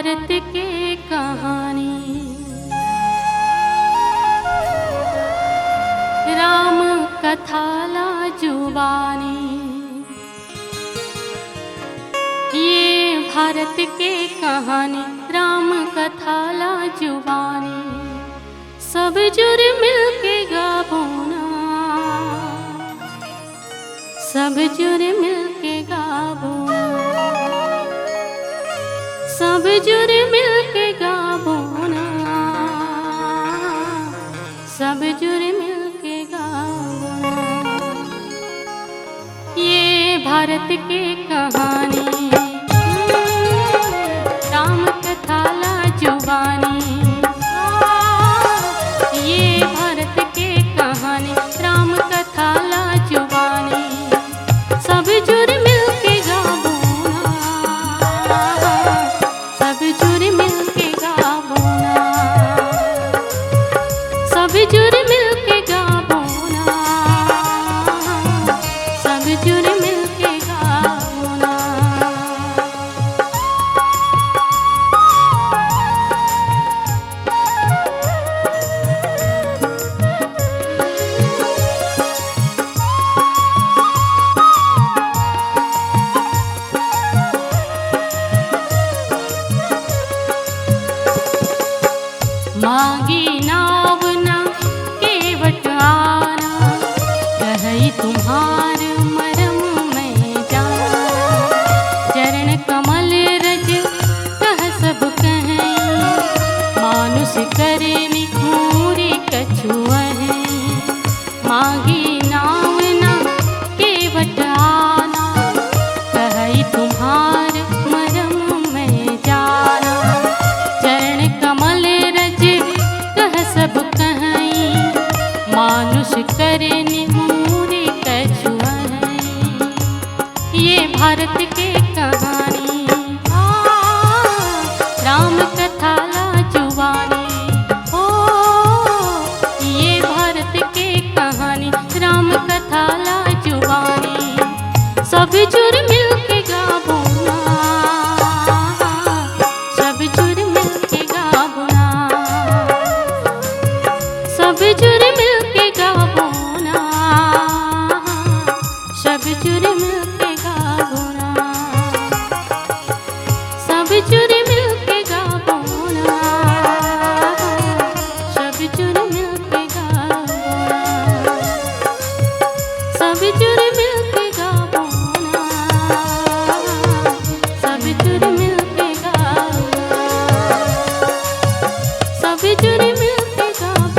भारत के कहानी। राम कथाला जुबानी, ये भारत के कहानी। राम कथाला जुबानी, सब जुर मिल के गाबोना, सब जुर मिल के गाबोना, सब जुर मिल के गाबोना, सब जुर मिल के गाबोना। ये भारत के कहानी, राम कथाला जुबानी। ये भारत के कहानी, राम कथाला जुबानी, सब जुर मिल के गाबोना, सब जुर मिल के गाबोना, सब जुर मिल के गाबोना, सब जुर मिल के गाबोना। मांगी नाव ना केवट आना, कही तुम्हार मरम में जाना। चरण कमल रज कह सब कहीं, मानुष करे निठूरी कछुअहि। मांगी नाव ना केवट आना, कही तुम्हार मरम में जाना। चरण कमल सब कहीं, मानुष करे निहूरी कछुअहि। ये भारत के कहानी, राम कथाला जुबानी। ओ ये भारत के कहानी, राम कथाला जुबानी, सब जुर मिल के गाबोना, सब जुर मिल के गाबोना, सब जुर मिल के गाबोना, सब जुर मिल के गाबोना, सब जुर मिल के गाबोना, सब जुर मिल के गाबोना, सब जुर मिल के गाबोना, सब जुर मिल के गाबोना, सब जुर मिल के गाबोना।